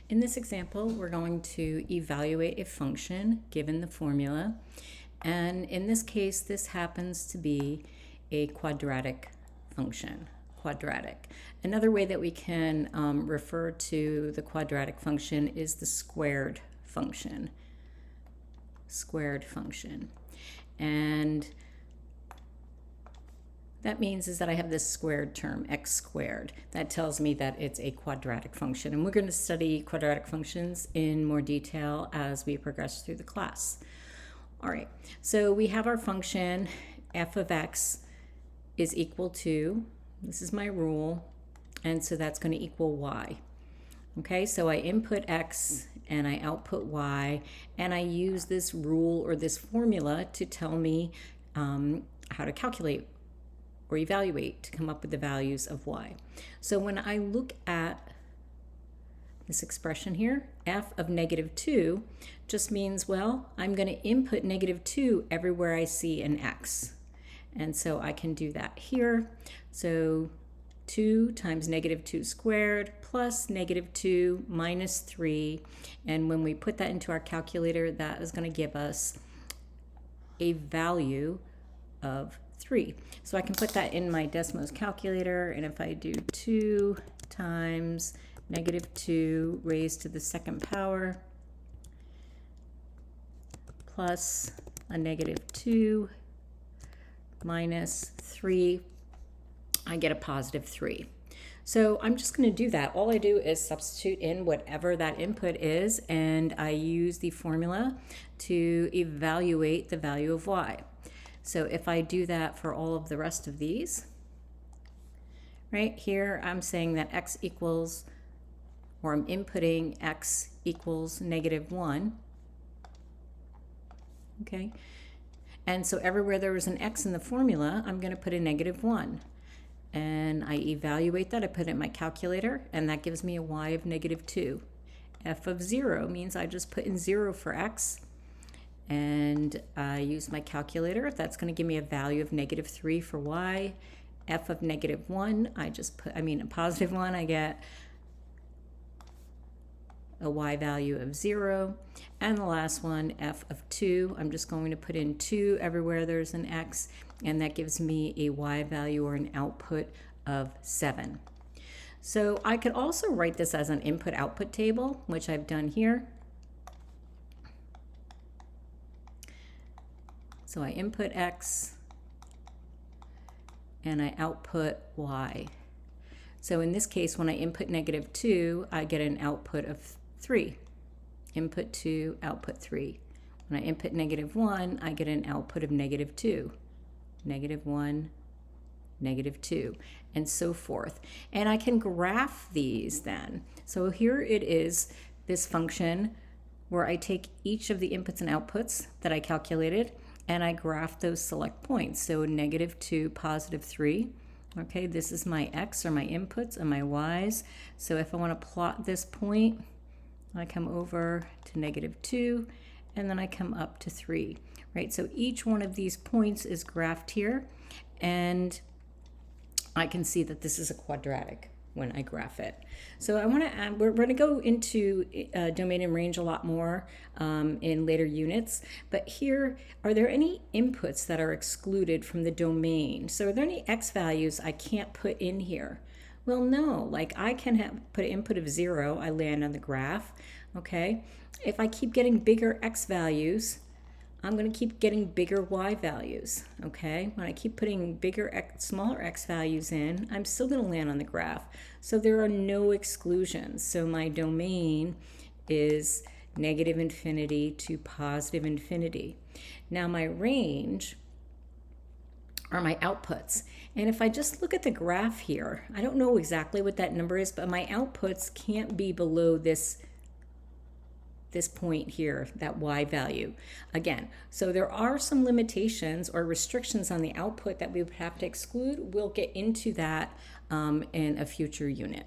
In this example, we're going to evaluate a function given the formula. And in this case, this happens to be a quadratic function. Quadratic. Another way that we can refer to the quadratic function is the squared function. Squared function. And that means is that I have this squared term, x squared. That tells me that it's a quadratic function. And we're going to study quadratic functions in more detail as we progress through the class. All right, so we have our function f of x is equal to, this is my rule, and so that's going to equal y. Okay, so I input x and I output y, and I use this rule or this formula to tell me how to calculate or evaluate to come up with the values of y. So when I look at this expression here, f of -2 just means, well, I'm going to input -2 everywhere I see an x. And so I can do that here. So 2 times -2 squared plus -2 minus 3. And when we put that into our calculator, that is going to give us a value of 3. So I can put that in my Desmos calculator, and if I do 2 times -2 raised to the second power plus a -2 minus 3, I get a positive 3. So I'm just going to do that. All I do is substitute in whatever that input is, and I use the formula to evaluate the value of y. So if I do that for all of the rest of these, right here, I'm saying that x equals, or I'm inputting x equals -1. Okay. And so everywhere there was an x in the formula, I'm going to put a -1. And I evaluate that. I put it in my calculator, and that gives me a y of -2. F of 0 means I just put in 0 for x. And I use my calculator. That's going to give me a value of -3 for y. F of -1, a positive 1, I get a y value of 0. And the last one, f of 2, I'm just going to put in 2 everywhere there's an x, and that gives me a y value or an output of 7. So I could also write this as an input-output table, which I've done here. So I input x and I output y. So in this case, when I input -2, I get an output of 3. Input 2, output 3. When I input -1, I get an output of -2. -1, -2, and so forth. And I can graph these then. So here it is, this function where I take each of the inputs and outputs that I calculated, and I graph those select points. So -2, positive 3. Okay, this is my x, or my inputs, and my y's. So if I want to plot this point, I come over to -2, and then I come up to 3. Right, so each one of these points is graphed here, and I can see that this is a quadratic when I graph it. So I want to add, we're going to go into domain and range a lot more in later units, but here, are there any inputs that are excluded from the domain? So are there any x values I can't put in here? Well, no, like I can put an input of 0, I land on the graph, okay? If I keep getting bigger x values, I'm going to keep getting bigger y values, okay? When I keep putting smaller x values in, I'm still going to land on the graph. So there are no exclusions. So my domain is -infinity to positive infinity. Now my range are my outputs. And if I just look at the graph here, I don't know exactly what that number is, but my outputs can't be below this point here, that y value. Again, so there are some limitations or restrictions on the output that we would have to exclude. We'll get into that in a future unit.